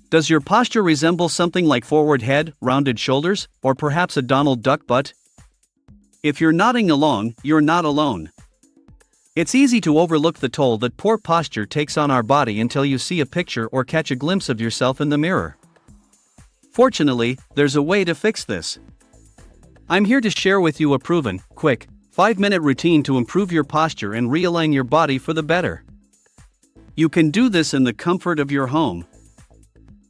Does your posture resemble something like forward head, rounded shoulders, or perhaps a Donald Duck butt? If you're nodding along, you're not alone. It's easy to overlook the toll that poor posture takes on our body until you see a picture or catch a glimpse of yourself in the mirror. Fortunately, there's a way to fix this. I'm here to share with you a proven, quick, 5-minute routine to improve your posture and realign your body for the better. You can do this in the comfort of your home.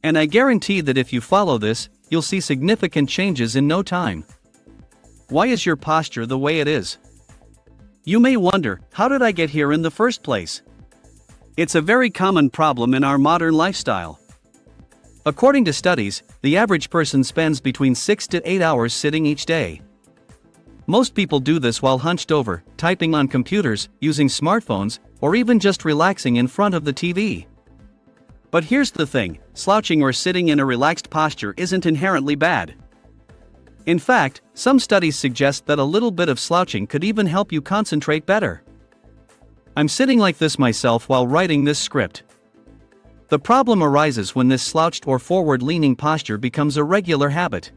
And I guarantee that if you follow this, you'll see significant changes in no time. Why is your posture the way it is? You may wonder, how did I get here in the first place? It's a very common problem in our modern lifestyle. According to studies, the average person spends between 6 to 8 hours sitting each day. Most people do this while hunched over, typing on computers, using smartphones, or even just relaxing in front of the TV. But here's the thing, slouching or sitting in a relaxed posture isn't inherently bad. In fact, some studies suggest that a little bit of slouching could even help you concentrate better. I'm sitting like this myself while writing this script. The problem arises when this slouched or forward-leaning posture becomes a regular habit.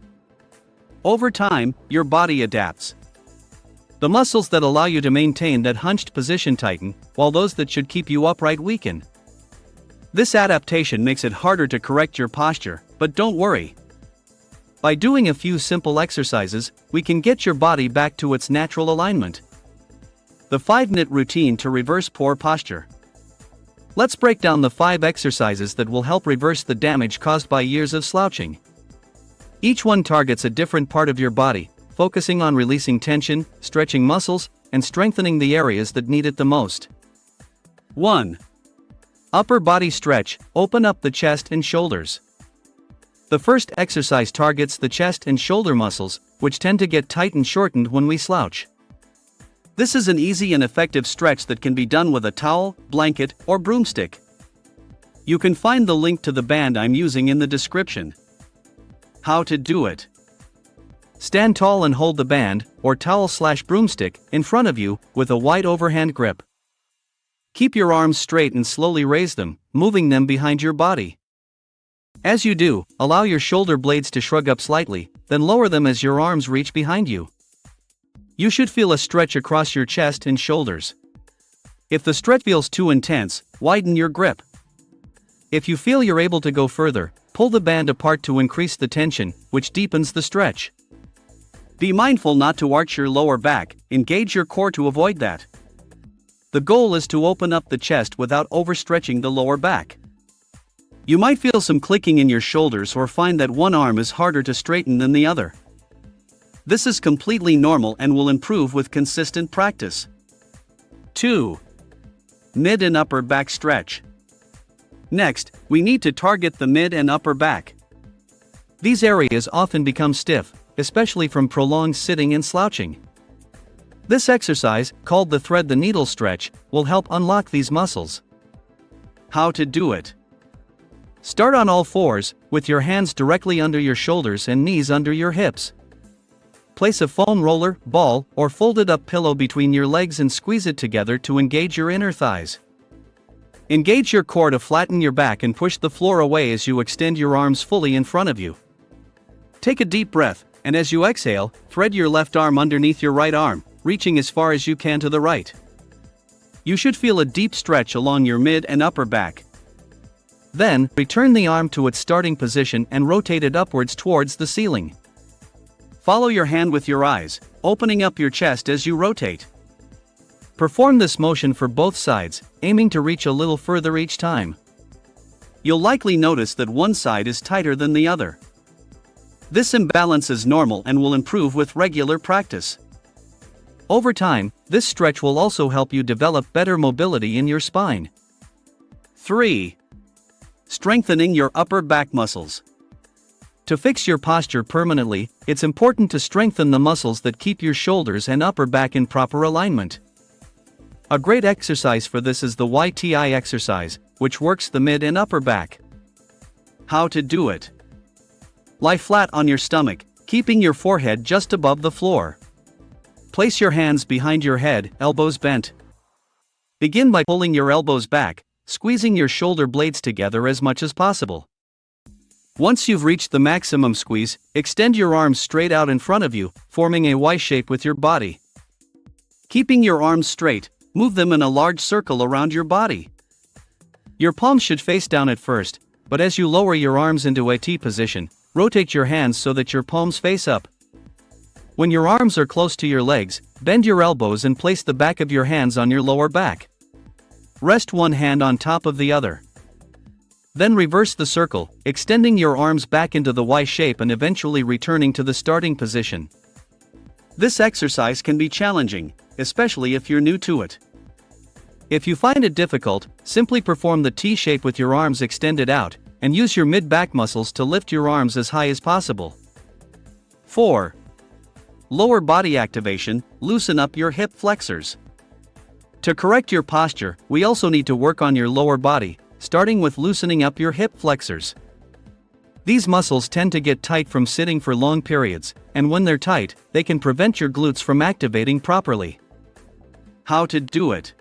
Over time, your body adapts. The muscles that allow you to maintain that hunched position tighten, while those that should keep you upright weaken. This adaptation makes it harder to correct your posture, but don't worry. By doing a few simple exercises, we can get your body back to its natural alignment. The 5-minute routine to reverse poor posture. Let's break down the 5 exercises that will help reverse the damage caused by years of slouching. Each one targets a different part of your body, focusing on releasing tension, stretching muscles, and strengthening the areas that need it the most. 1. Upper body stretch, open up the chest and shoulders. The first exercise targets the chest and shoulder muscles, which tend to get tight and shortened when we slouch. This is an easy and effective stretch that can be done with a towel, blanket, or broomstick. You can find the link to the band I'm using in the description. How to do it. Stand tall and hold the band, or towel/broomstick, in front of you, with a wide overhand grip. Keep your arms straight and slowly raise them, moving them behind your body. As you do, allow your shoulder blades to shrug up slightly, then lower them as your arms reach behind you. You should feel a stretch across your chest and shoulders. If the stretch feels too intense, widen your grip. If you feel you're able to go further, pull the band apart to increase the tension, which deepens the stretch. Be mindful not to arch your lower back, engage your core to avoid that. The goal is to open up the chest without overstretching the lower back. You might feel some clicking in your shoulders or find that one arm is harder to straighten than the other. This is completely normal and will improve with consistent practice. 2. Mid and upper back stretch. Next, we need to target the mid and upper back. These areas often become stiff, especially from prolonged sitting and slouching. This exercise, called the thread the needle stretch, will help unlock these muscles. How to do it. Start on all fours, with your hands directly under your shoulders and knees under your hips. Place a foam roller, ball, or folded up pillow between your legs and squeeze it together to engage your inner thighs. Engage your core to flatten your back and push the floor away as you extend your arms fully in front of you. Take a deep breath, and as you exhale, thread your left arm underneath your right arm, reaching as far as you can to the right. You should feel a deep stretch along your mid and upper back. Then, return the arm to its starting position and rotate it upwards towards the ceiling. Follow your hand with your eyes, opening up your chest as you rotate. Perform this motion for both sides, aiming to reach a little further each time. You'll likely notice that one side is tighter than the other. This imbalance is normal and will improve with regular practice. Over time, this stretch will also help you develop better mobility in your spine. 3. Strengthening your upper back muscles. To fix your posture permanently, it's important to strengthen the muscles that keep your shoulders and upper back in proper alignment. A great exercise for this is the YTI exercise, which works the mid and upper back. How to do it. Lie flat on your stomach, keeping your forehead just above the floor. Place your hands behind your head, elbows bent. Begin by pulling your elbows back, squeezing your shoulder blades together as much as possible. Once you've reached the maximum squeeze, extend your arms straight out in front of you, forming a Y shape with your body. Keeping your arms straight, move them in a large circle around your body. Your palms should face down at first, but as you lower your arms into a T position, rotate your hands so that your palms face up. When your arms are close to your legs, bend your elbows and place the back of your hands on your lower back. Rest one hand on top of the other. Then reverse the circle, extending your arms back into the Y shape and eventually returning to the starting position. This exercise can be challenging, especially if you're new to it. If you find it difficult, simply perform the T shape with your arms extended out, and use your mid-back muscles to lift your arms as high as possible. 4. Lower body activation, loosen up your hip flexors. To correct your posture, we also need to work on your lower body, starting with loosening up your hip flexors. These muscles tend to get tight from sitting for long periods, and when they're tight, they can prevent your glutes from activating properly. How to do it?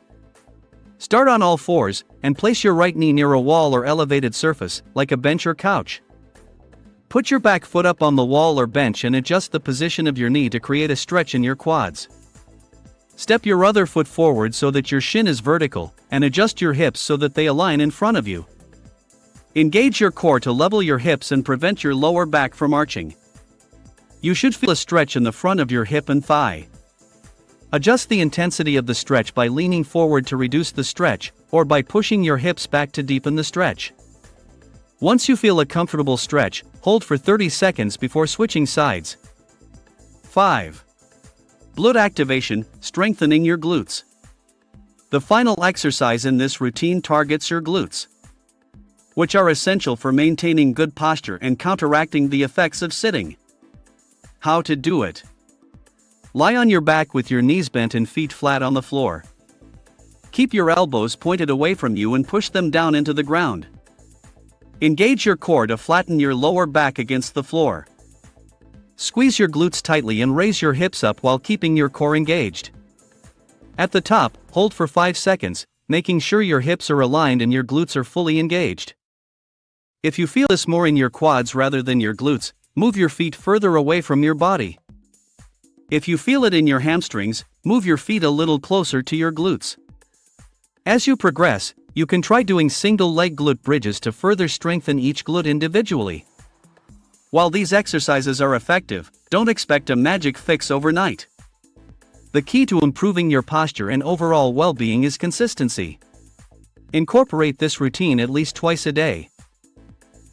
Start on all fours, and place your right knee near a wall or elevated surface, like a bench or couch. Put your back foot up on the wall or bench and adjust the position of your knee to create a stretch in your quads. Step your other foot forward so that your shin is vertical, and adjust your hips so that they align in front of you. Engage your core to level your hips and prevent your lower back from arching. You should feel a stretch in the front of your hip and thigh. Adjust the intensity of the stretch by leaning forward to reduce the stretch, or by pushing your hips back to deepen the stretch. Once you feel a comfortable stretch, hold for 30 seconds before switching sides. 5. Glute activation, strengthening your glutes. The final exercise in this routine targets your glutes, which are essential for maintaining good posture and counteracting the effects of sitting. How to do it? Lie on your back with your knees bent and feet flat on the floor. Keep your elbows pointed away from you and push them down into the ground. Engage your core to flatten your lower back against the floor. Squeeze your glutes tightly and raise your hips up while keeping your core engaged. At the top, hold for 5 seconds, making sure your hips are aligned and your glutes are fully engaged. If you feel this more in your quads rather than your glutes, move your feet further away from your body. If you feel it in your hamstrings, move your feet a little closer to your glutes. As you progress, you can try doing single leg glute bridges to further strengthen each glute individually. While these exercises are effective, don't expect a magic fix overnight. The key to improving your posture and overall well-being is consistency. Incorporate this routine at least twice a day.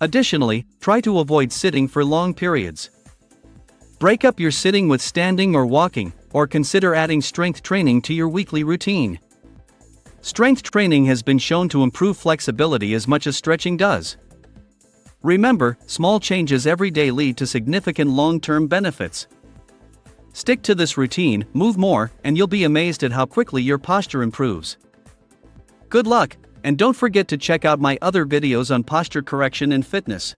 Additionally, try to avoid sitting for long periods. Break up your sitting with standing or walking, or consider adding strength training to your weekly routine. Strength training has been shown to improve flexibility as much as stretching does. Remember, small changes every day lead to significant long-term benefits. Stick to this routine, move more, and you'll be amazed at how quickly your posture improves. Good luck, and don't forget to check out my other videos on posture correction and fitness.